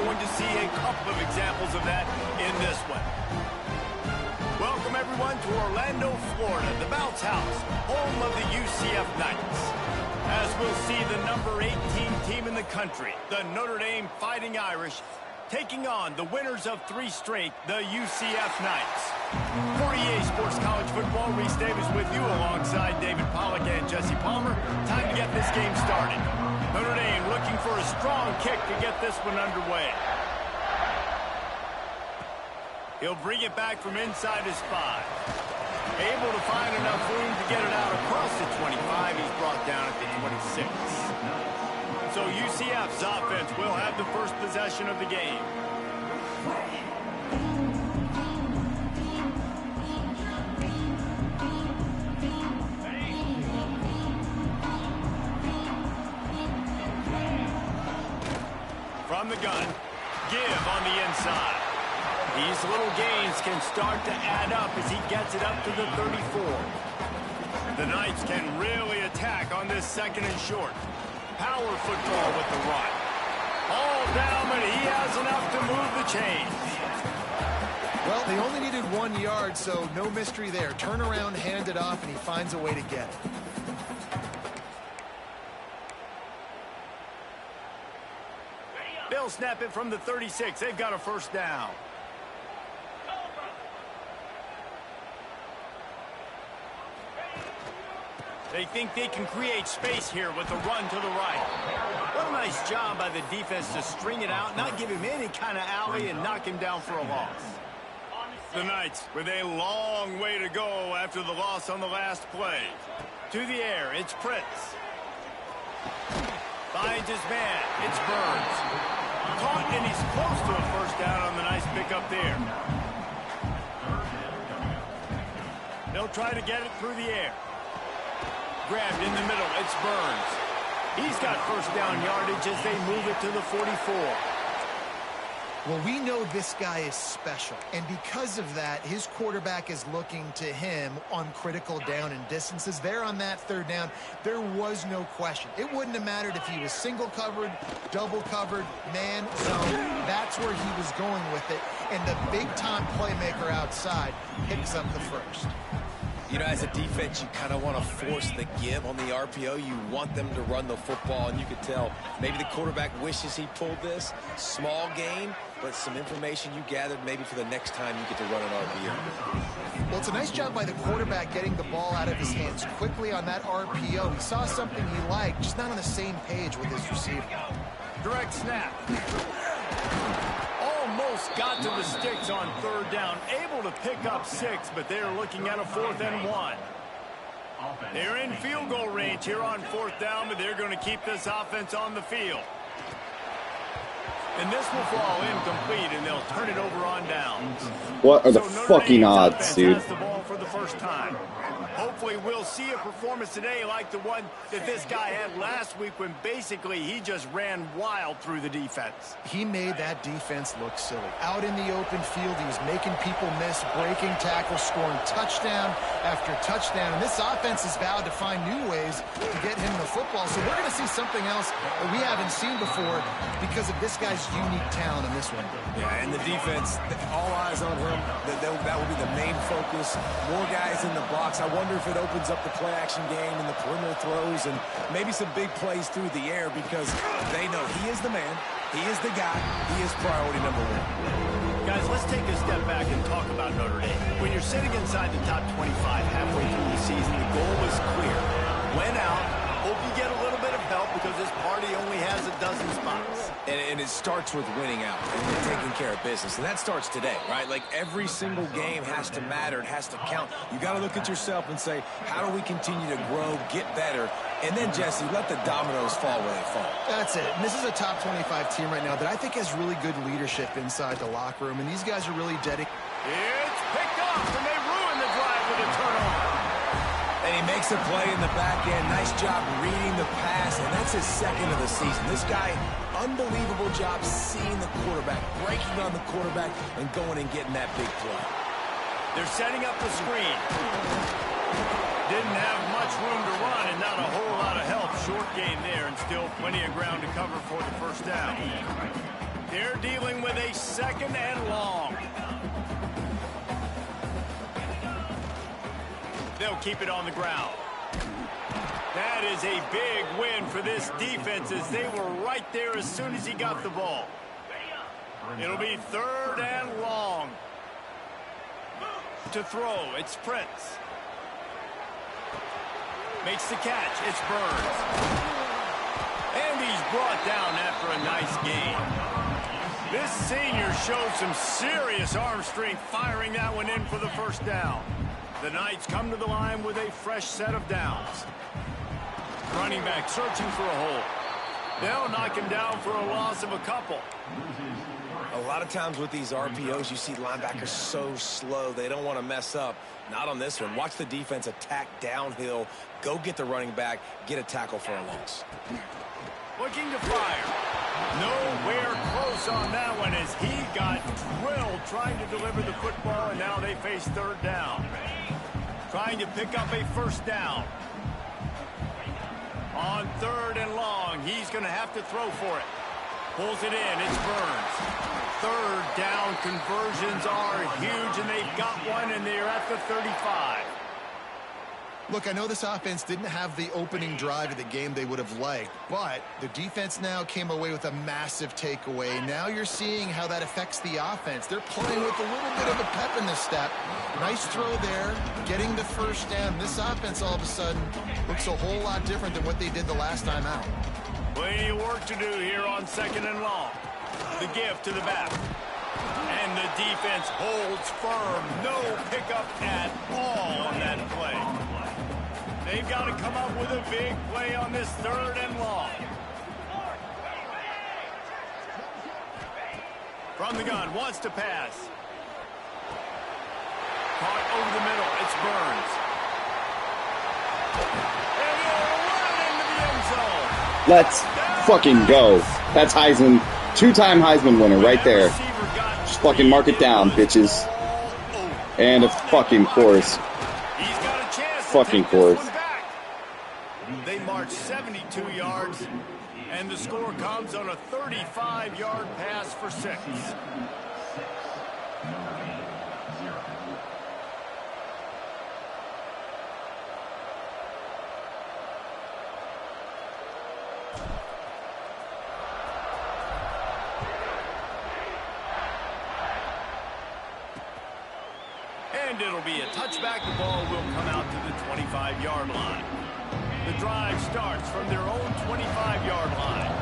going to see a couple of examples of that in this one. Welcome, everyone, to Orlando, Florida, the bounce house, home of the UCF Knights. As we'll see the number 18 team in the country, the Notre Dame Fighting Irish, taking on the winners of 3 straight, the UCF Knights. For EA Sports College Football, Reese Davis with you alongside David Pollack and Jesse Palmer. Time to get this game started. Notre Dame looking for a strong kick to get this one underway. He'll bring it back from inside his 5. Able to find enough room to get it out across the 25. He's brought down at the 26. So UCF's offense will have the first possession of the game. From the gun, give on the inside. These little gains can start to add up as he gets it up to the 34. The Knights can really attack on this second and short. Power football with the run. All down, but he has enough to move the chains. Well, they only needed 1 yard, so no mystery there. Turn around, hand it off, and he finds a way to get it. They'll snap it from the 36. They've got a first down. They think they can create space here with a run to the right. What a nice job by the defense to string it out, not give him any kind of alley, and knock him down for a loss. The Knights with a long way to go after the loss on the last play. To the air, it's Prince. Finds his man, it's Burns. Caught, and he's close to a first down on the nice pickup there. They'll try to get it through the air. Grabbed in the middle, it's Burns. He's got first down yardage as they move it to the 44. Well, we know this guy is special, and because of that, his quarterback is looking to him on critical down and distances. There on that third down, there was no question. It wouldn't have mattered if he was single covered, double covered, man, zone. That's where he was going with it, and the big-time playmaker outside picks up the first. You know, as a defense, you kind of want to force the give on the RPO. You want them to run the football, and you could tell maybe the quarterback wishes he pulled this. Small gain, but some information you gathered maybe for the next time you get to run an RPO. Well, it's a nice job by the quarterback getting the ball out of his hands quickly on that RPO. He saw something he liked, just not on the same page with his receiver. Direct snap. Almost got to the sticks on third down. Able to pick up 6, but they're looking at a 4th and 1. They're in field goal range here on 4th down, but they're going to keep this offense on the field. And this will fall incomplete, and they'll turn it over on downs. What are the fucking odds, dude? Has the ball for the first time. Hopefully we'll see a performance today like the one that this guy had last week when basically he just ran wild through the defense. He made that defense look silly. Out in the open field, he was making people miss, breaking tackles, scoring touchdown after touchdown. And this offense has vowed to find new ways to get him the football. So we're going to see something else that we haven't seen before because of this guy's unique talent in this one. Yeah, and the defense, all eyes on him. That will be the main focus. More guys in the box. I wonder if it opens up the play-action game and the perimeter throws and maybe some big plays through the air because they know he is the man, he is the guy, he is priority number 1. Guys, let's take a step back and talk about Notre Dame. When you're sitting inside the top 25 halfway through the season, the goal is clear. Win out, hope you get a little bit of help because this party only has a dozen spots. And it starts with winning out and taking care of business. And that starts today, right? Like every single game has to matter. It has to count. You got to look at yourself and say, how do we continue to grow, get better? And then, Jesse, let the dominoes fall where they fall. That's it. And this is a top 25 team right now that I think has really good leadership inside the locker room. And these guys are really dedicated. It's picked off, and they ruin the drive with a turnover. And he makes a play in the back end. Nice job reading the pass, and that's his second of the season. This guy, unbelievable job seeing the quarterback, breaking on the quarterback, and going and getting that big play. They're setting up the screen. Didn't have much room to run and not a whole lot of help. Short gain there and still plenty of ground to cover for the first down. They're dealing with a 2nd and long. They'll keep it on the ground. That is a big win for this defense as they were right there as soon as he got the ball. It'll be 3rd and long. To throw, it's Prince. Makes the catch, it's Burns. And he's brought down after a nice gain. This senior showed some serious arm strength firing that one in for the 1st down. The Knights come to the line with a fresh set of downs. Running back searching for a hole. They'll knock him down for a loss of a couple. A lot of times with these RPOs, you see linebackers so slow. They don't want to mess up. Not on this one. Watch the defense attack downhill. Go get the running back. Get a tackle for a loss. Looking to fire. Nowhere close on that one as he got drilled trying to deliver the football, and now they face 3rd down. Trying to pick up a 1st down. On 3rd and long, he's going to have to throw for it. Pulls it in, it's Burns. 3rd down conversions are huge, and they've got one, and they're at the 35. Look, I know this offense didn't have the opening drive of the game they would have liked, but the defense now came away with a massive takeaway. Now you're seeing how that affects the offense. They're playing with a little bit of a pep in the step. Nice throw there, getting the 1st down. This offense all of a sudden looks a whole lot different than what they did the last time out. Plenty of work to do here on 2nd and long. The give to the back. And the defense holds firm. No pickup at all on that play. They've got to come up with a big play on this 3rd and long. From the gun, wants to pass. Caught over the middle, it's Burns. And he'll run into the end zone. Let's fucking go. That's Heisman. 2-time Heisman winner right there. Just fucking mark it down, bitches. And a fucking course. Fucking course. They march 72 yards, and the score comes on a 35-yard pass for 6. And it'll be a touchback. The ball will come out to the 25-yard line. The drive starts from their own 25-yard line.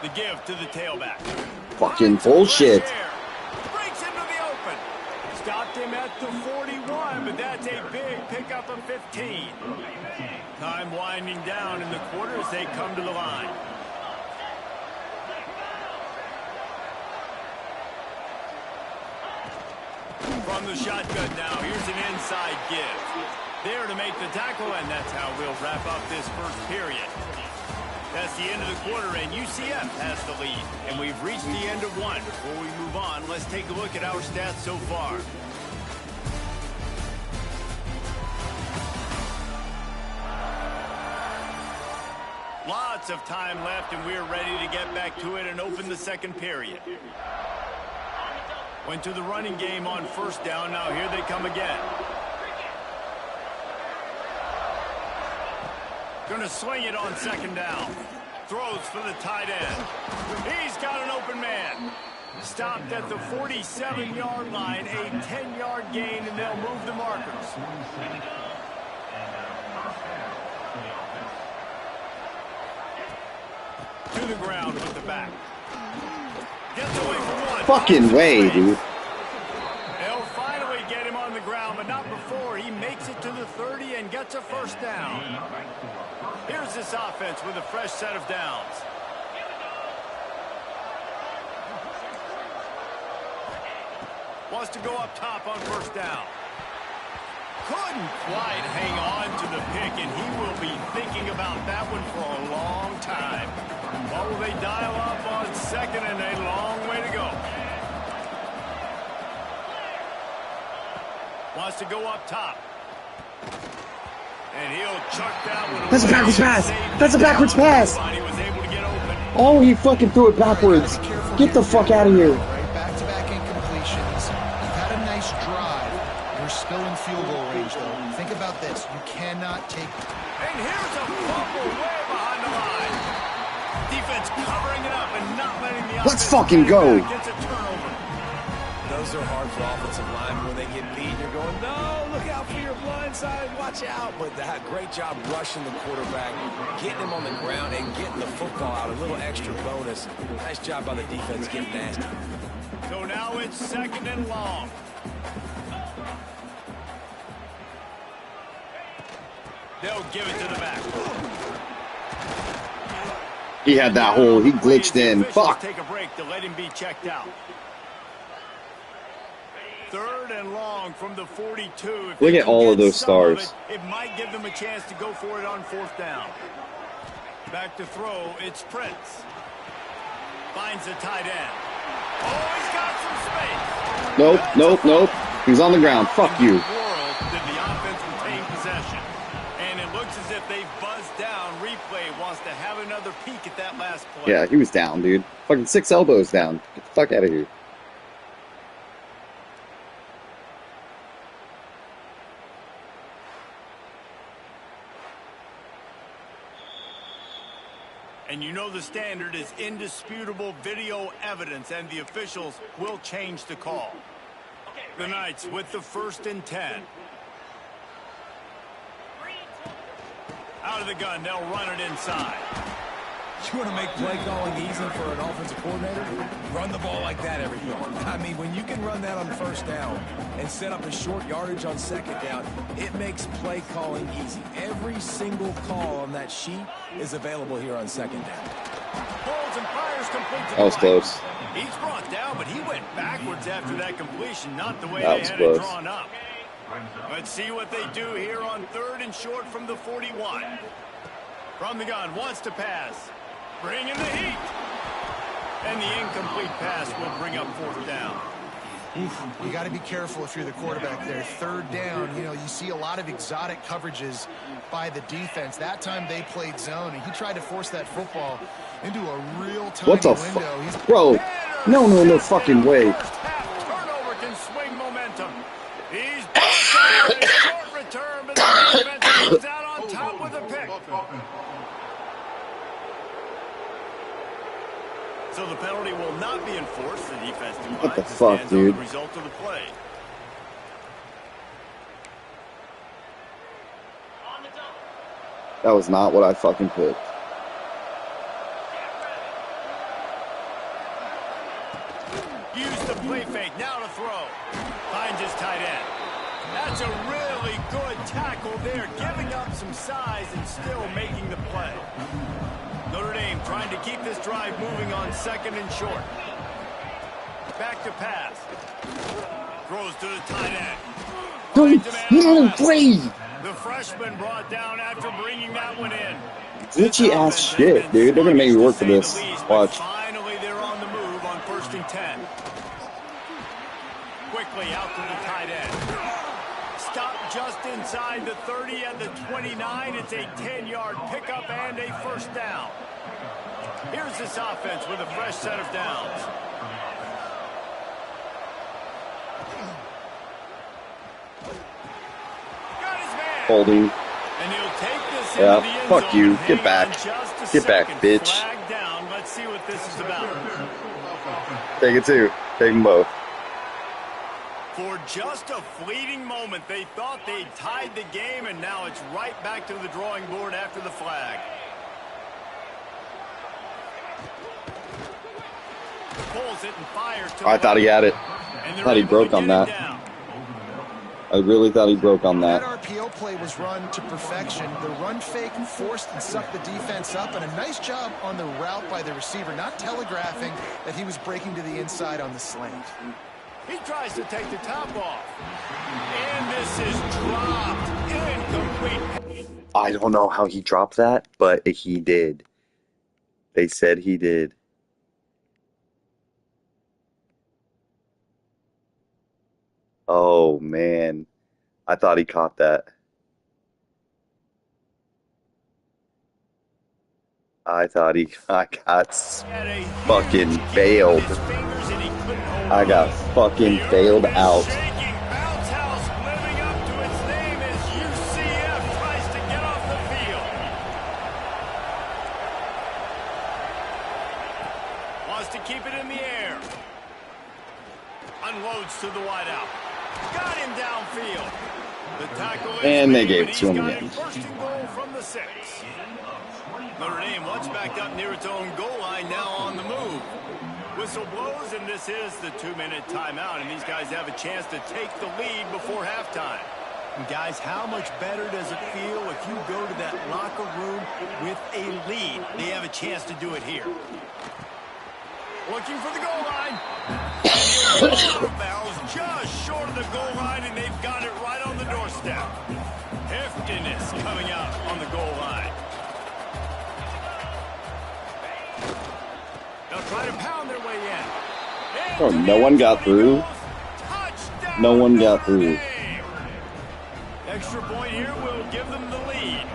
The give to the tailback. Fucking bullshit. Breaks into the open. Stopped him at the 41, but that's a big pickup of 15. Time winding down in the quarter as they come to the line. From the shotgun now, here's an inside give. There to make the tackle, and that's how we'll wrap up this 1st period. That's the end of the quarter, and UCF has the lead. And we've reached the end of one. Before we move on, let's take a look at our stats so far. Lots of time left, and we're ready to get back to it and open the 2nd period. Went to the running game on 1st down. Now here they come again. Going to swing it on 2nd down. Throws for the tight end. He's got an open man. Stopped at the 47-yard line. A 10-yard gain, and they'll move the markers. To the ground with the back. Gets away from one. Fucking way, dude. They'll finally get him on the ground, but not before he makes it to the 30 and gets a 1st down. Here's this offense with a fresh set of downs. Wants to go up top on 1st down. Couldn't quite hang on to the pick, and he will be thinking about that one for a long time. What will they dial up on 2nd, and a long way to go. Wants to go up top. And he'll chuck that one That's a away backwards and pass. save That's a the backwards down. pass. Nobody was able to get open. Oh, he fucking threw it backwards. Get the fuck out of here. Right, back-to-back incompletions. You've had a nice drive. You're still in field goal range, though. Think about this. You cannot take... And here's a fumble way behind the line. Defense covering it up and not letting the offense... Let's fucking go. Gets a turnover. Those are hard for offensive linemen when they get beat. You're going, no, look out for your blind side. Watch out. But that great job rushing the quarterback, getting him on the ground, and getting the football out. A little extra bonus. Nice job by the defense getting nasty. So now it's 2nd and long. They'll give it to the back. He had that hole. He glitched in. Fuck. Take a break to let him be checked out. 3rd and long from the 42. Look at all of those stars. It might give them a chance to go for it on 4th down. Back to throw. It's Prince. Finds the tight end. Oh, he's got some space. Nope. He's on the ground. Fuck you. In the world did the offense retain possession? And it looks as if they've buzzed down. Replay wants to have another peek at that last play. Yeah, he was down, dude. Fucking 6 elbows down. Get the fuck out of here. And you know the standard is indisputable video evidence, and the officials will change the call. The Knights with the 1st and 10. Out of the gun, they'll run it inside. You want to make play calling easy for an offensive coordinator? Run the ball like that every time. I mean, when you can run that on 1st down and set up a short yardage on 2nd down, it makes play calling easy. Every single call on that sheet is available here on 2nd down. Pulls and fires complete to That was the close. right. He's brought down, but he went backwards after that completion, not the way That they was had close. it drawn up. Let's see what they do here on 3rd and short from the 41. From the gun, wants to pass. Bring in the heat. And the incomplete pass will bring up 4th down. You got to be careful if you're the quarterback there. 3rd down, you see a lot of exotic coverages by the defense. That time they played zone, and he tried to force that football into a real tiny What the window. fuck? Bro, no fucking way. First half turnover can swing momentum. He's brought down a short return, but the defense comes out on top with a pick. So the penalty will not be enforced. The defense declines. What the fuck, Stands dude? on the result of the play. That was not what I fucking picked. Use the play fake. Now to throw. Finds his tight end. That's a really good tackle there, giving up some size and still making the play. Notre Dame trying to keep this drive moving on 2nd and short. Back to pass. Throws to the tight end. No way! The freshman brought down after bringing that one in. Glitchy ass shit, dude. They're gonna make me work for this. Watch. Finally, they're on the move on 1st and 10. Quickly out to the tight end. Stop just inside the 30 and the 29. It's a 10-yard pickup and a 1st down. Here's this offense with a fresh set of downs. Got his man. Holding. And he'll take this Yeah, into the end fuck zone you. and Get hang back. on just a Get back, second. bitch. Flag down. Let's see what this is about. Take it too. Take them both. For just a fleeting moment, they thought they'd tied the game, and now it's right back to the drawing board after the flag. Pulls it and fires to I the thought he had it. and I they're thought he able broke to on get it that. down. I really thought he broke on That that. RPO play was run to perfection. The run fake forced and sucked the defense up, and a nice job on the route by the receiver, not telegraphing that he was breaking to the inside on the slant. He tries to take the top off. And this is dropped. Incomplete. I don't know how he dropped that, but he did. They said he did. Oh, man. I thought he caught that. I thought I got fucking bailed. I got fucking bailed out. Bounce house living up to its name as UCF tries to get off the field. Wants to keep it in the air. Unloads to the wideout. Got him downfield. The tackle is and they made, gave but it to him he's got again. First and goal from the 6. Notre Dame once backed up near its own goal line, now on the move. Whistle blows, and this is the 2-minute timeout, and these guys have a chance to take the lead before halftime. And guys, how much better does it feel if you go to that locker room with a lead? They have a chance to do it here. Looking for the goal line. And he'll go out of bounds just short of the goal line, and they've got it right on the doorstep. Heftiness coming out on the goal line. They'll try to pound their way in. Oh, no one got through. No one got through. Extra point here will give them the lead.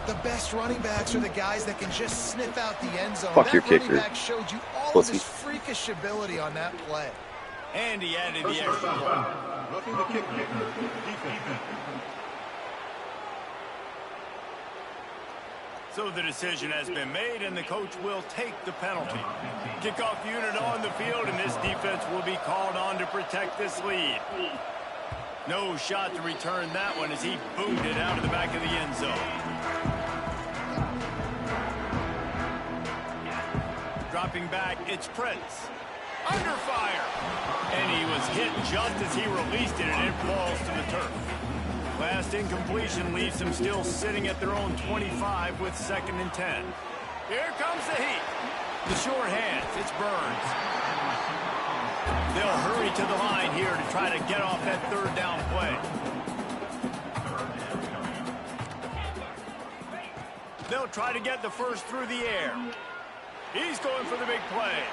The best running backs are the guys that can just sniff out the end zone. Fuck your that running kicker. back showed you all Pussy. of his freakish ability on that play. And he added the extra point. Looking to kick defense. So the decision has been made, and the coach will take the penalty. Kickoff unit on the field, and this defense will be called on to protect this lead. No shot to return that one as he boomed it out of the back of the end zone. Dropping back, it's Prince. Under fire. And he was hit just as he released it, and it falls to the turf. Last incompletion leaves them still sitting at their own 25 with 2nd and 10. Here comes the heat. The short hands, it's Burns. They'll hurry to the line here to try to get off that 3rd down play. They'll try to get the first through the air. He's going for the big play.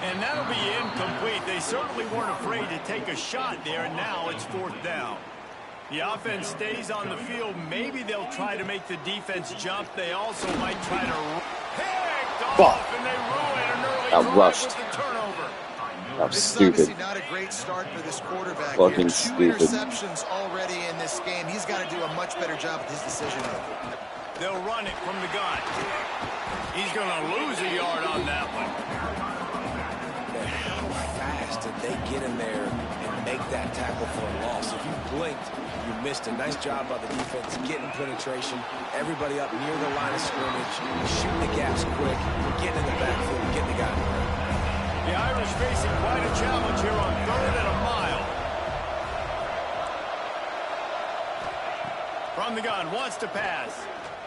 And that'll be incomplete. They certainly weren't afraid to take a shot there, and now it's 4th down. The offense stays on the field. Maybe they'll try to make the defense jump. They also might try to pick off, and they ruin an early drive rushed. with the turnover. That was This is stupid. obviously not a great start for this quarterback Fucking here. 2 stupid. interceptions already in this game. He's got to do a much better job with his decision-making. They'll run it from the gun. He's going to lose a yard on that one. How fast did they get in there and make that tackle for a loss? If you blinked, you missed a nice job by the defense getting penetration. Everybody up near the line of scrimmage, shooting the gaps quick, getting in the backfield, getting the guy in the run. The Irish facing quite a challenge here on 3rd and a mile. From the gun, wants to pass.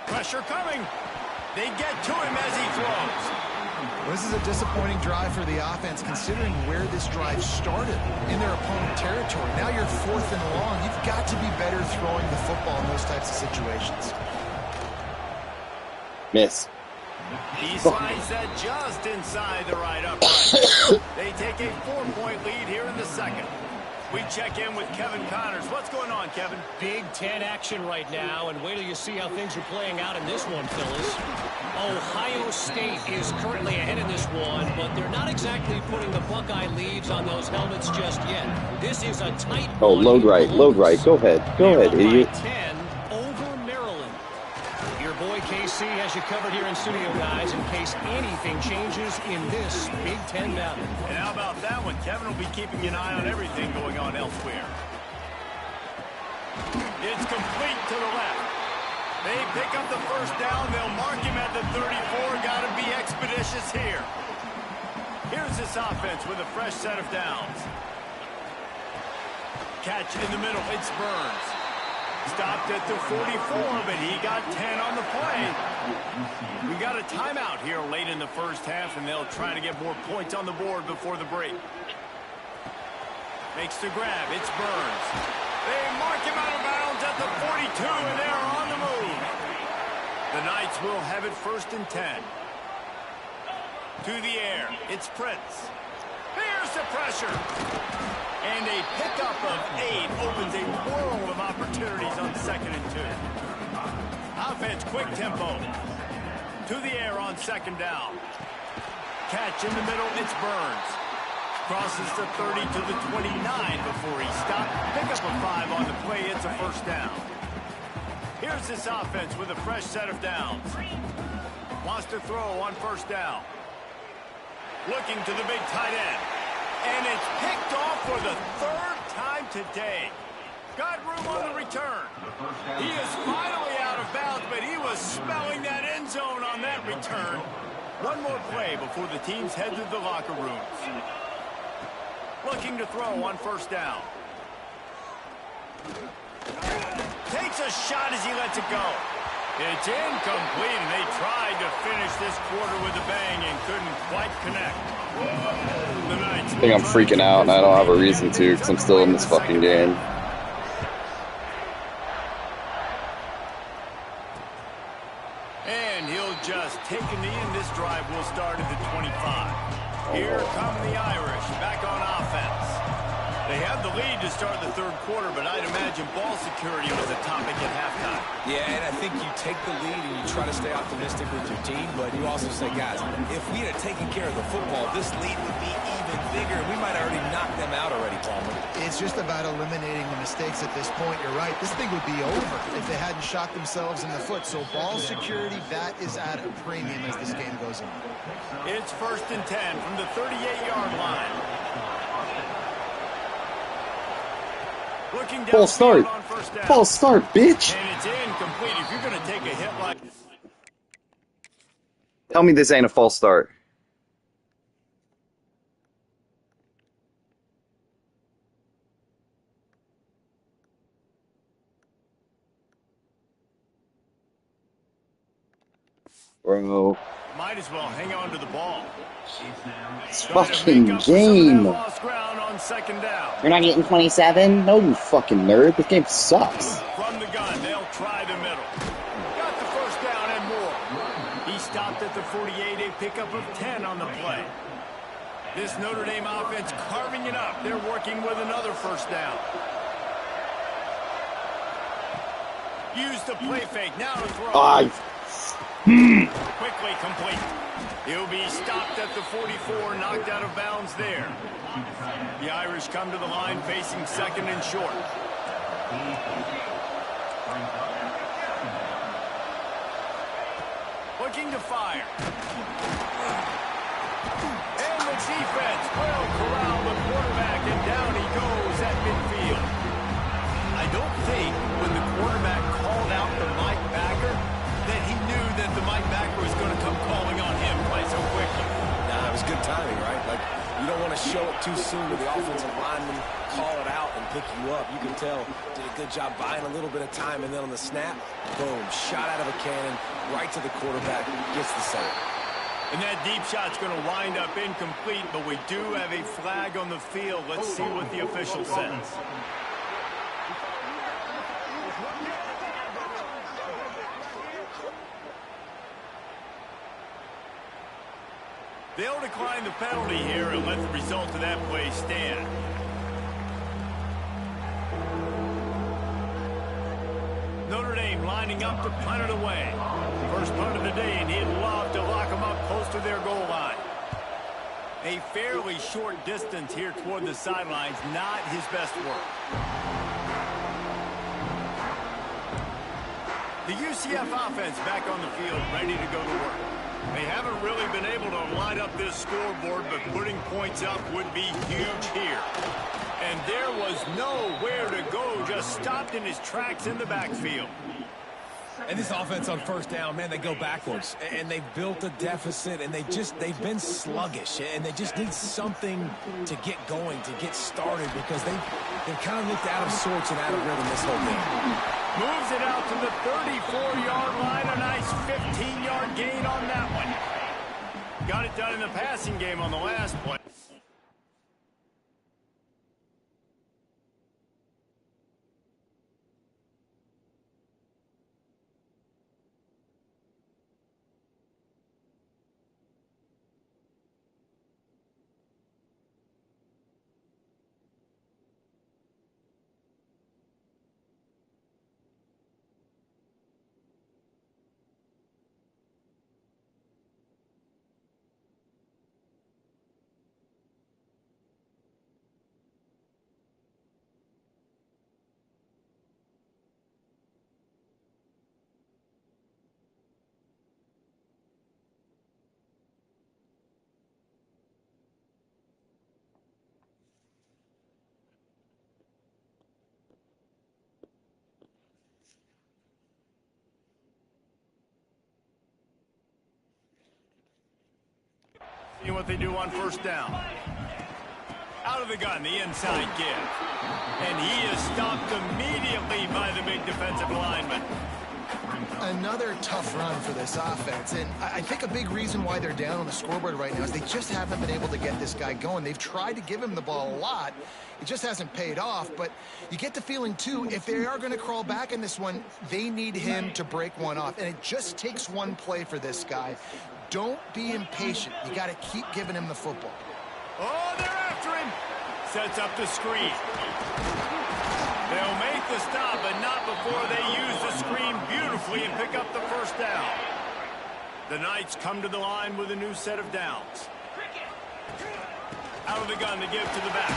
Pressure coming. They get to him as he throws. This is a disappointing drive for the offense, considering where this drive started, in their opponent territory. Now you're 4th and long. You've got to be better throwing the football in those types of situations. Miss. He slides that just inside the right upright. They take a 4-point lead here in the 2nd. We check in with Kevin Connors. What's going on, Kevin? Big Ten action right now, and wait till you see how things are playing out in this one, Phyllis. Ohio State is currently ahead in this one, but they're not exactly putting the Buckeye leaves on those helmets just yet. This is a tight Oh, one. load right, load right. Go ahead, idiot. 10 over Maryland. Your boy KC has you covered here in studio, guys, in case anything changes in this Big Ten battle. And how about that one? Kevin will be keeping an eye on everything going on elsewhere. It's complete to the left. They pick up the 1st down. They'll mark him at the 34. Got to be expeditious here. Here's this offense with a fresh set of downs. Catch in the middle. It's Burns. Stopped at the 44, but he got 10 on the play. We got a timeout here late in the 1st half, and they'll try to get more points on the board before the break. Makes the grab. It's Burns. They mark him out of bounds at the 42, and they're on the move. The Knights will have it 1st and 10. To the air. It's Prince. Here's the pressure. And a pickup of 8 opens a world of opportunities on 2nd and 2. offense, quick tempo. To the air on second down. Catch in the middle, it's Burns. Crosses the 30 to the 29 before he stopped. Pick up a 5 on the play, it's a first down. Here's this offense with a fresh set of downs. Wants to throw on first down. Looking to the big tight end. And it's picked off for the third time today. Got room on the return. He is finally out of bounds, but he was smelling that end zone on that return. One more play before the teams head to the locker rooms. Looking to throw on first down. Takes a shot as he lets it go. It's incomplete, and they tried to finish this quarter with a bang and couldn't quite connect. I think I'm freaking out, and I don't have a reason to because I'm still in this fucking game. And he'll just take a knee, and this drive will start at the 25. Here come the Irish back on offense. They have the lead to start the third quarter, but I'd imagine ball security was a topic at halftime. Yeah, and I think you take the lead and you try to stay optimistic with your team, but you also say, guys, if we had taken care of the football, this lead would be even bigger, and we might have already knocked them out already, Palmer. It's just about eliminating the mistakes at this point. You're right. This thing would be over if they hadn't shot themselves in the foot. So ball security, that is at a premium as this game goes on. It's 1st and 10 from the 38-yard line. Looking down False start. on first down. False start, bitch. And it's incomplete. If you're going to take a hit like... Tell me this ain't a false start. Bro. Might as well hang on to the ball. It's fucking game. Lost ground on second down. You're not getting 27? No, you fucking nerd. This game sucks. From the gun, they'll try the middle. Got the first down and more. He stopped at the 48, a pickup of 10 on the play. This Notre Dame offense carving it up. They're working with another first down. Use the play fake. Now to throw. Quickly complete. He'll be stopped at the 44, knocked out of bounds there. The Irish come to the line facing second and short. Looking to fire. And the defense will corral the quarterback, and down he goes at midfield. I don't think when the quarterback called out the Mike backer that he knew that the Mike backer was going to come calling on him quite so quickly. Nah, it was good timing, right? Like, you don't want to show it too soon to the offensive lineman, call it out and pick you up. You can tell, did a good job buying a little bit of time, and then on the snap, boom, shot out of a cannon, right to the quarterback, gets the save. And that deep shot's going to wind up incomplete, but we do have a flag on the field. Let's see what the official says. They'll decline the penalty here and let the result of that play stand. Notre Dame lining up to punt it away. First punt of the day, and he'd love to lock them up close to their goal line. A fairly short distance here toward the sidelines, not his best work. The UCF offense back on the field, ready to go to work. They haven't really been able to line up this scoreboard, but putting points up would be huge here. And there was nowhere to go, just stopped in his tracks in the backfield. And this offense on first down, man, they go backwards. And they've built a deficit, and they've been sluggish. And they just need something to get going, to get started, because they've kind of looked out of sorts and out of rhythm this whole game. Moves it out to the 34-yard line. A nice 15-yard gain on that one. Got it done in the passing game on the last play. See what they do on first down. Out of the gun, the inside give. And he is stopped immediately by the big defensive lineman. Another tough run for this offense, and I think a big reason why they're down on the scoreboard right now is they just haven't been able to get this guy going. They've tried to give him the ball a lot. It just hasn't paid off, but you get the feeling, too, if they are going to crawl back in this one, they need him to break one off, and it just takes one play for this guy. Don't be impatient. You got to keep giving him the football. Oh, they're after him. Sets up the screen. They'll make the stop, but not before they use the screen beautifully and pick up the first down. The Knights come to the line with a new set of downs. Out of the gun to give to the back.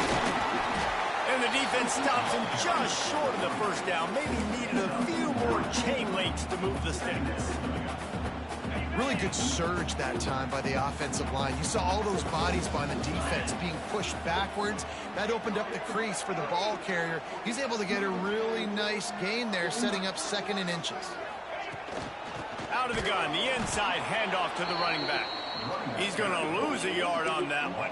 And the defense stops him just short of the first down. Maybe needed a few more chain links to move the sticks. Really good surge that time by the offensive line. You saw all those bodies by the defense being pushed backwards. That opened up the crease for the ball carrier. He's able to get a really nice gain there, setting up 2nd and inches. Out of the gun, the inside handoff to the running back. He's going to lose a yard on that one.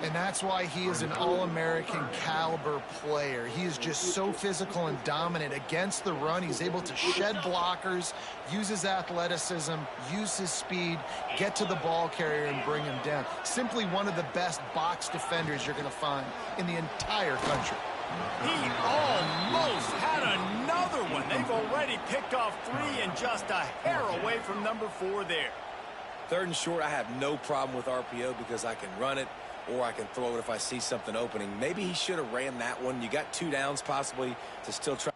And that's why he is an All-American caliber player. He is just so physical and dominant against the run. He's able to shed blockers, use his athleticism, use his speed, get to the ball carrier and bring him down. Simply one of the best box defenders you're going to find in the entire country. He almost had another one. They've already picked off 3 and just a hair away from number 4 there. 3rd and short, I have no problem with RPO because I can run it or I can throw it if I see something opening. Maybe he should have ran that one. You got 2 downs possibly to still try.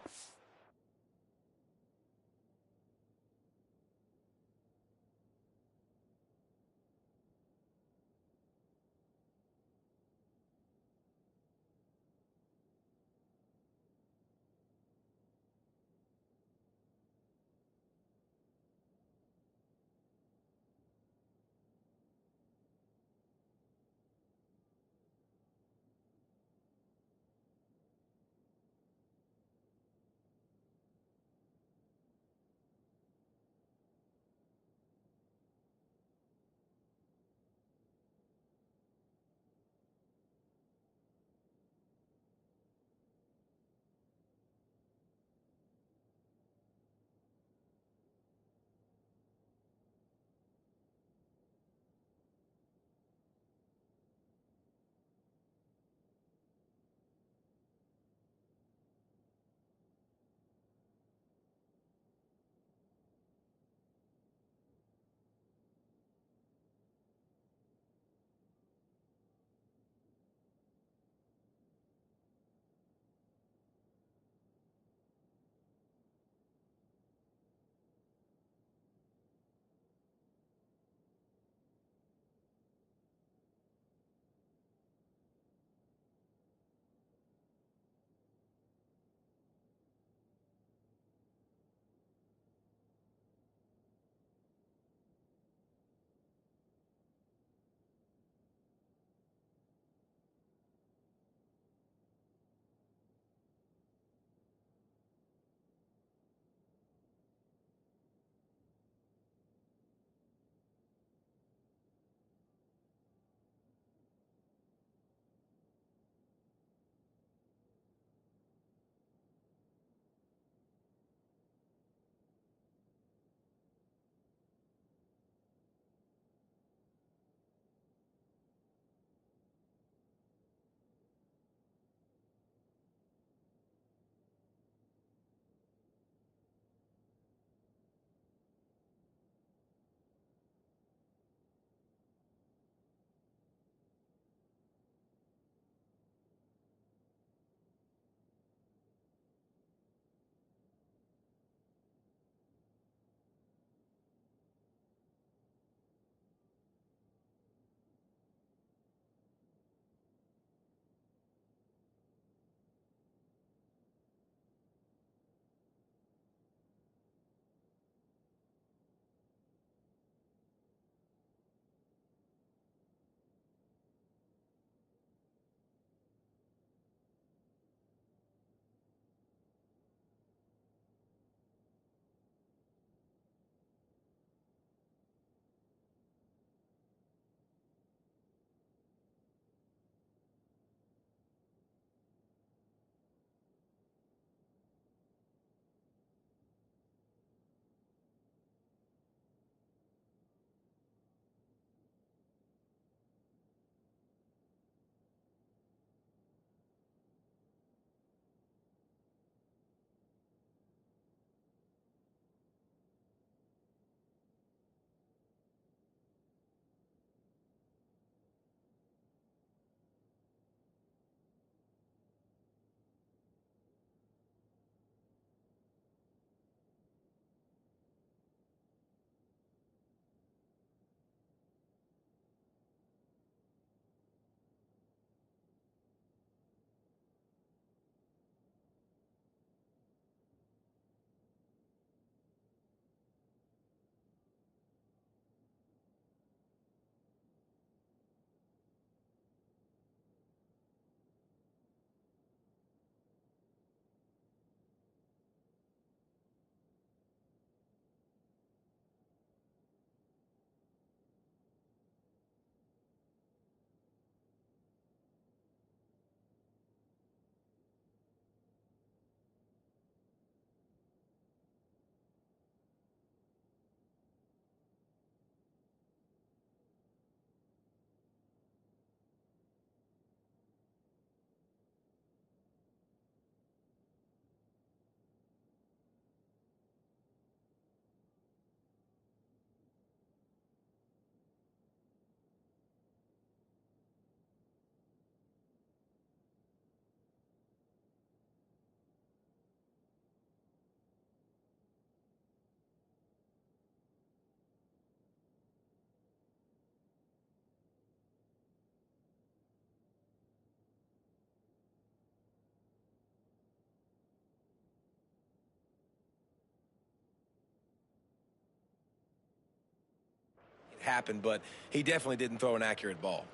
happened, but he definitely didn't throw an accurate ball.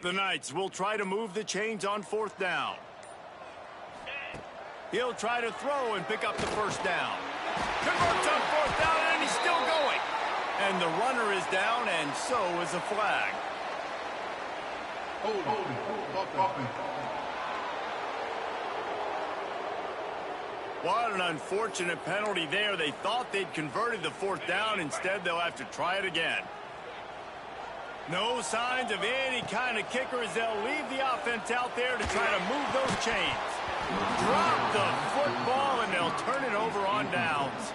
The Knights will try to move the chains on 4th down. He'll try to throw and pick up the 1st down. Converts on 4th down, and he's still going. And the runner is down, and so is a flag. What an unfortunate penalty there. They thought they'd converted the 4th down. Instead, they'll have to try it again. No signs of any kind of kicker as they'll leave the offense out there to try to move those chains. Drop the football, and they'll turn it over on downs.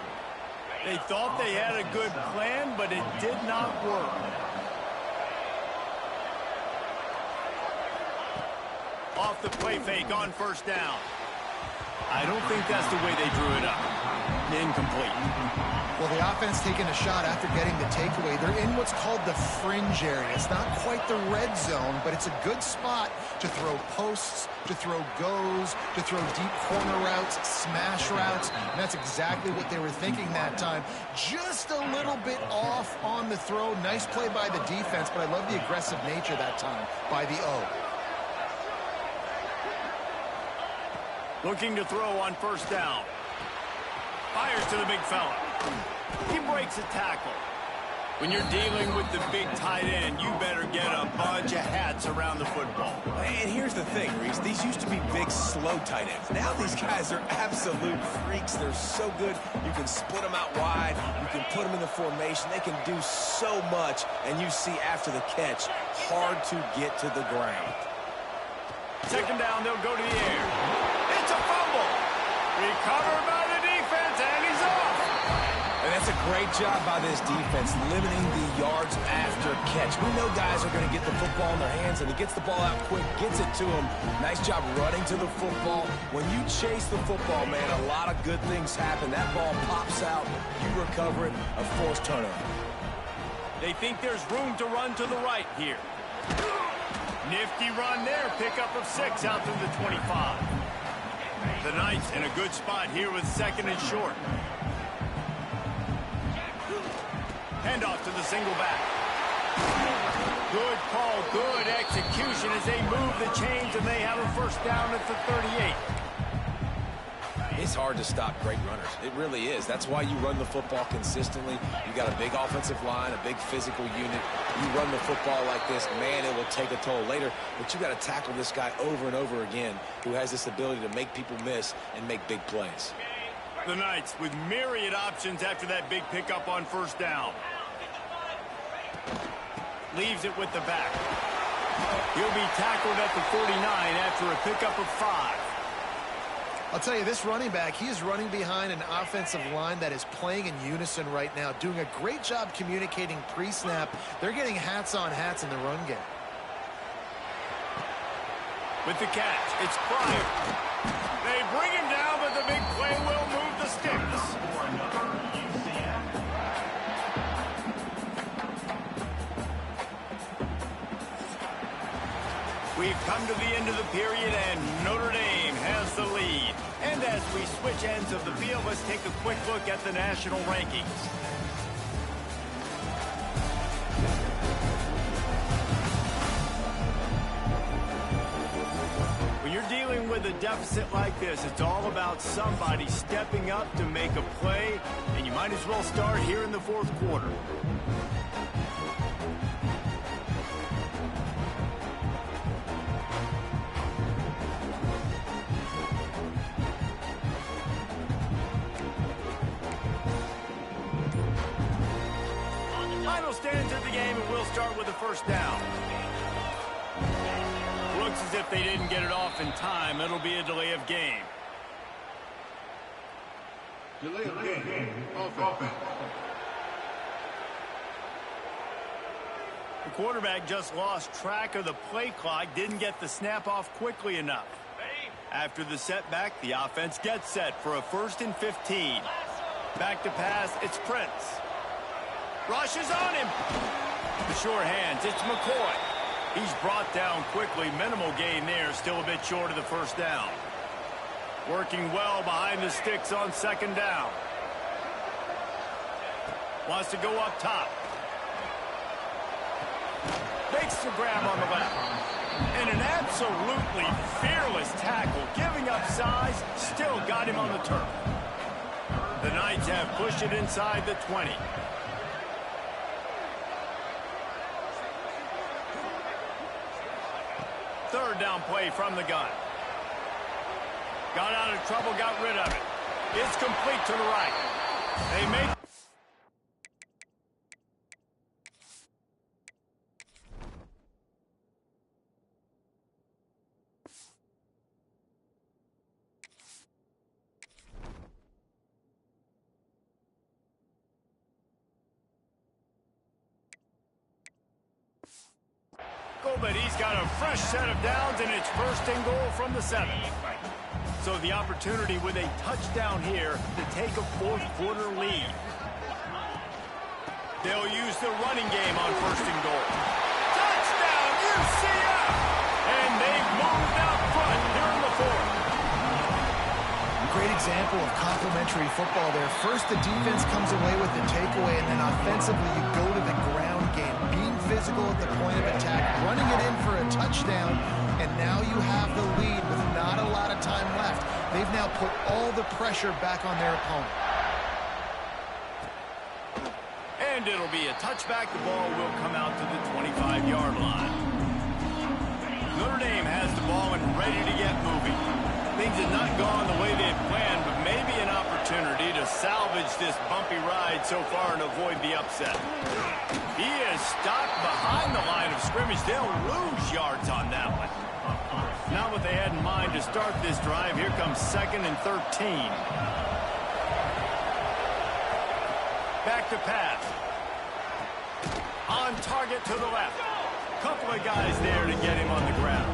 They thought they had a good plan, but it did not work. Off the play fake on 1st down. I don't think that's the way they drew it up. Incomplete. Well, the offense taking a shot after getting the takeaway. They're in what's called the fringe area. It's not quite the red zone, but it's a good spot to throw posts, to throw goes, to throw deep corner routes, smash routes. And that's exactly what they were thinking that time. Just a little bit off on the throw. Nice play by the defense, but I love the aggressive nature that time by the O. Looking to throw on 1st down. Fires to the big fella. He breaks a tackle. When you're dealing with the big tight end, you better get a bunch of hats around the football. And here's the thing, Reese. These used to be big, slow tight ends. Now these guys are absolute freaks. They're so good. You can split them out wide. You can put them in the formation. They can do so much. And you see after the catch, hard to get to the ground. 2nd down, they'll go to the air. It's a fumble. Recovered by the defense, and he's off. And that's a great job by this defense, limiting the yards after catch. We know guys are going to get the football in their hands, and he gets the ball out quick, gets it to him. Nice job running to the football. When you chase the football, man, a lot of good things happen. That ball pops out, you recover it, a forced turnover. They think there's room to run to the right here. Nifty run there, pickup of 6 out through the 25. The Knights in a good spot here with 2nd and short. Handoff to the single back. Good call, good execution as they move the chains, and they have a 1st down at the 38. It's hard to stop great runners. It really is. That's why you run the football consistently. You got a big offensive line, a big physical unit. You run the football like this, man, it will take a toll later. But you got to tackle this guy over and over again who has this ability to make people miss and make big plays. The Knights with myriad options after that big pickup on 1st down. Leaves it with the back. He'll be tackled at the 49 after a pickup of 5. I'll tell you, this running back, he is running behind an offensive line that is playing in unison right now, doing a great job communicating pre-snap. They're getting hats on hats in the run game. With the catch, it's Pryor. They bring him down, but the big play will move the sticks. We've come to the end of the period, and Notre Dame has the lead. And as we switch ends of the field, let's take a quick look at the national rankings. When you're dealing with a deficit like this, it's all about somebody stepping up to make a play, and you might as well start here in the 4th quarter. Final stands of the game, and we'll start with the 1st down. Looks as if they didn't get it off in time. It'll be a delay of game. Delay of game. Offense. The quarterback just lost track of the play clock, didn't get the snap off quickly enough. After the setback, the offense gets set for a 1st and 15. Back to pass, it's Prince. Rushes on him. The sure hands, it's McCoy. He's brought down quickly. Minimal gain there. Still a bit short of the first down. Working well behind the sticks on second down. Wants to go up top. Makes the grab on the left. And an absolutely fearless tackle. Giving up size. Still got him on the turf. The Knights have pushed it inside the 20. Third down play from the gun. Got out of trouble, got rid of it. It's complete to the right. They make... But he's got a fresh set of downs, and it's first and goal from the 7. So the opportunity with a touchdown here to take a fourth quarter lead. They'll use the running game on first and goal. Touchdown, UCF! And they've moved out front here in the fourth. Great example of complementary football there. First, the defense comes away with the takeaway, and then offensively, you go to the ground game. Being physical at the point of attack, running it in for a touchdown, and now you have the lead with not a lot of time left. They've now put all the pressure back on their opponent. And it'll be a touchback. The ball will come out to the 25-yard line. Notre Dame has the ball and ready to get moving. Things have not gone the way they had planned, but maybe an opportunity to salvage this bumpy ride so far and avoid the upset. He is stopped behind the line of scrimmage. They'll lose yards on that one. Not what they had in mind to start this drive. Here comes 2nd and 13. Back to pass. On target to the left. Couple of guys there to get him on the ground.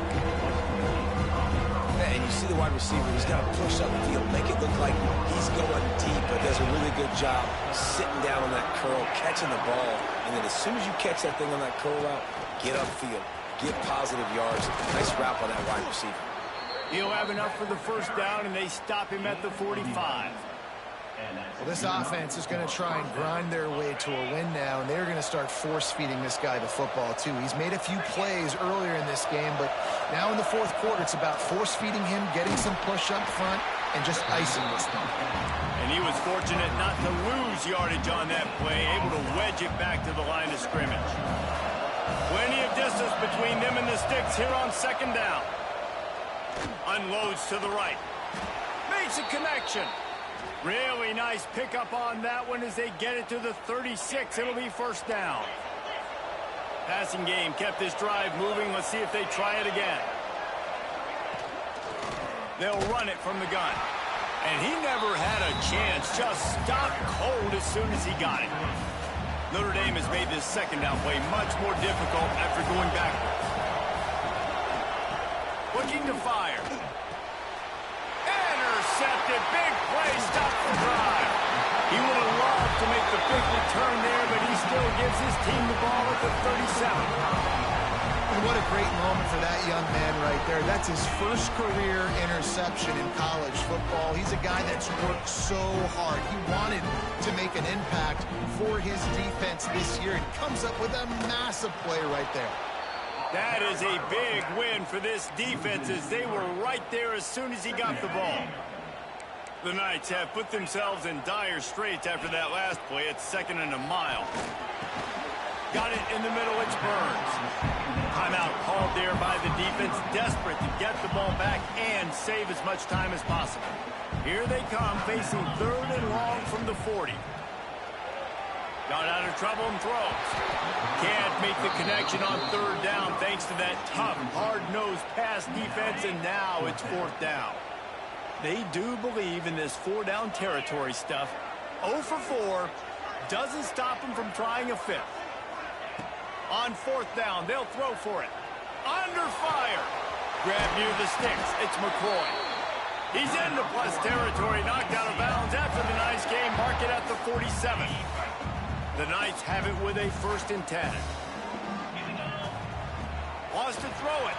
And you see the wide receiver, he's got to push up the field, make it look like he's going deep, but does a really good job sitting down on that curl, catching the ball, and then as soon as you catch that thing on that curl route, get upfield, get positive yards. Nice route on that wide receiver. He'll have enough for the first down, and they stop him at the 45. Well, this offense is going to try and grind their way to a win now, and they're going to start force-feeding this guy the football, too. He's made a few plays earlier in this game, but now in the fourth quarter, it's about force-feeding him, getting some push up front, and just icing this thing. And he was fortunate not to lose yardage on that play, able to wedge it back to the line of scrimmage. Plenty of distance between them and the sticks here on second down. Unloads to the right. Makes a connection. Really nice pickup on that one as they get it to the 36. It'll be first down. Passing game kept this drive moving. Let's see if they try it again. They'll run it from the gun. And he never had a chance. Just stopped cold as soon as he got it. Notre Dame has made this second down play much more difficult after going backwards. Looking to fire. Intercepted. Big play. Stop the drive. He would have loved to make the big return there, but he still gives his team the ball at the 37. And what a great moment for that young man right there. That's his first career interception in college football. He's a guy that's worked so hard. He wanted to make an impact for his defense this year and comes up with a massive play right there. That is a big win for this defense as they were right there as soon as he got the ball. The Knights have put themselves in dire straits after that last play. It's 2nd and a mile. Got it in the middle. It's Burns. Timeout called there by the defense, desperate to get the ball back and save as much time as possible. Here they come, facing 3rd and long from the 40. Got out of trouble and throws. Can't make the connection on 3rd down thanks to that tough, hard-nosed pass defense, and now it's 4th down. They do believe in this 4-down territory stuff. 0 for 4 doesn't stop them from trying a 5th. On 4th down, they'll throw for it. Under fire. Grab near the sticks. It's McCoy. He's into plus territory, knocked out of bounds after the nice game. Mark it at the 47. The Knights have it with a 1st and 10. wants to throw it.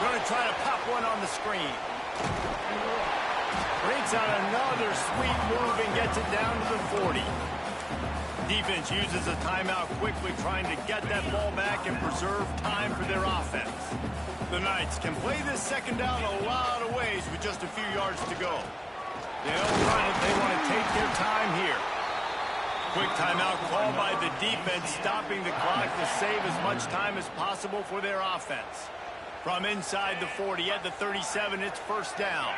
Going to try to pop one on the screen. Breaks out another sweet move and gets it down to the 40. Defense uses a timeout quickly, trying to get that ball back and preserve time for their offense. The Knights can play this second down a lot of ways with just a few yards to go. They'll run it. They want to take their time here. Quick timeout called by the defense, stopping the clock to save as much time as possible for their offense. From inside the 40 at the 37, it's first down.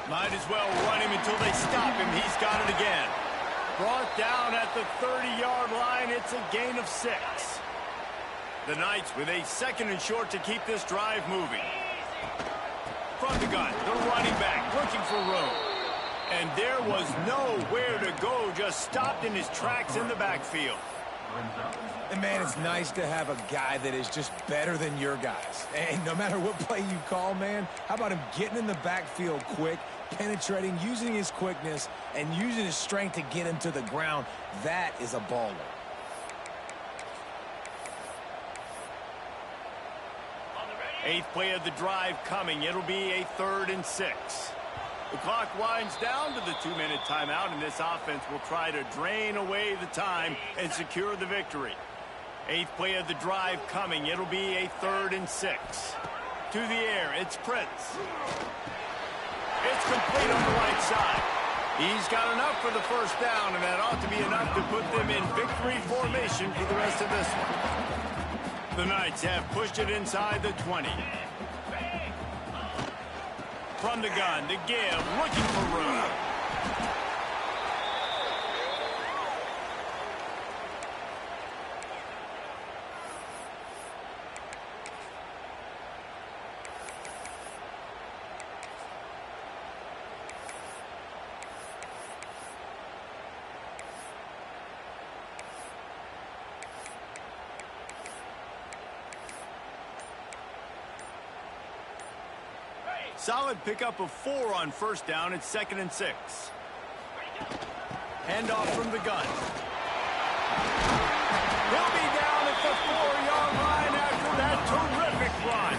Might as well run him until they stop him. He's got it again. Brought down at the 30-yard line. It's a gain of 6. The Knights with a second and short to keep this drive moving. From the gun, the running back looking for room. And there was nowhere to go, just stopped in his tracks in the backfield. And, man, it's nice to have a guy that is just better than your guys. And no matter what play you call, man, how about him getting in the backfield quick, penetrating, using his quickness, and using his strength to get him to the ground? That is a baller. Eighth play of the drive coming. It'll be a 3rd and 6. The clock winds down to the 2-minute timeout, and this offense will try to drain away the time and secure the victory. Eighth play of the drive coming. It'll be a 3rd and 6. To the air, it's Prince. It's complete on the right side. He's got enough for the first down, and that ought to be enough to put them in victory formation for the rest of this one. The Knights have pushed it inside the 20. From the gun, the give, looking for room. Solid pickup of 4 on first down. It's 2nd and 6. Handoff from the gun. He'll be down at the 4-yard line after that terrific run.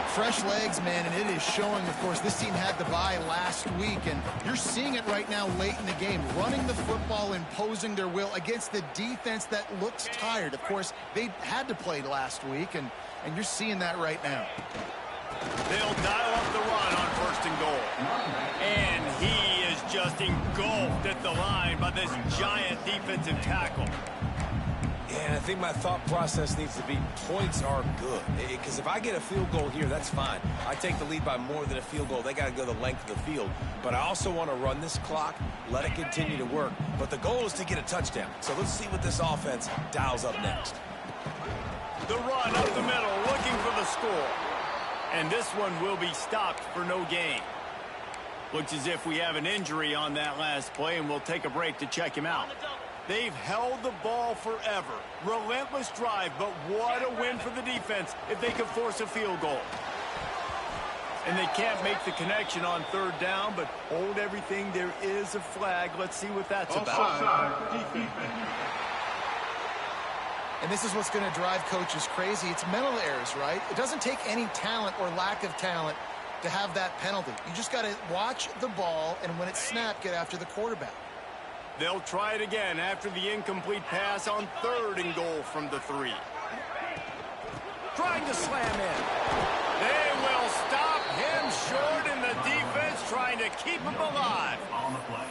Fresh legs, man, and it is showing, of course, this team had the bye last week, and you're seeing it right now late in the game, running the football, imposing their will against the defense that looks tired. Of course, they had to play last week, and you're seeing that right now. They'll dial up the run on 1st and goal. And he is just engulfed at the line by this giant defensive tackle. Yeah, and I think my thought process needs to be points are good. Because if I get a field goal here, that's fine. I take the lead by more than a field goal. They got to go the length of the field. But I also want to run this clock, let it continue to work. But the goal is to get a touchdown. So let's see what this offense dials up next. The run up the middle, looking for the score. And this one will be stopped for no gain. Looks as if we have an injury on that last play, and we'll take a break to check him out. They've held the ball forever. Relentless drive, but what a win for the defense if they can force a field goal. And they can't make the connection on 3rd down, but hold everything. There is a flag. Let's see what that's about. And this is what's going to drive coaches crazy. It's mental errors, right? It doesn't take any talent or lack of talent to have that penalty. You just got to watch the ball, and when it's snapped, get after the quarterback. They'll try it again after the incomplete pass on 3rd and goal from the 3. Trying to slam in. They will stop him short, and the defense trying to keep him alive. On the play.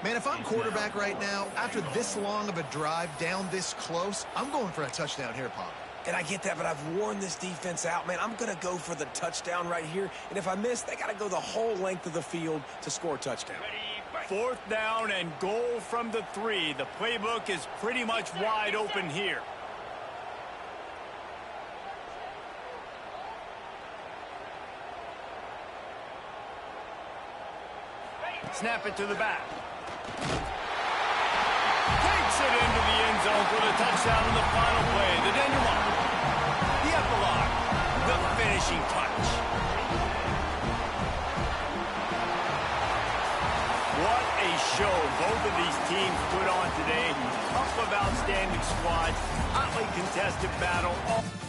Man, if I'm quarterback right now, after this long of a drive down this close, I'm going for a touchdown here, Pop. And I get that, but I've worn this defense out, man. I'm going to go for the touchdown right here. And if I miss, they got to go the whole length of the field to score a touchdown. 4th down and goal from the 3. The playbook is pretty much wide open here. Snap it to the back. Takes it into the end zone for the touchdown in the final play. The denouement. The epilogue. The finishing touch. What a show both of these teams put on today. Couple of outstanding outstanding squad. Hotly contested battle.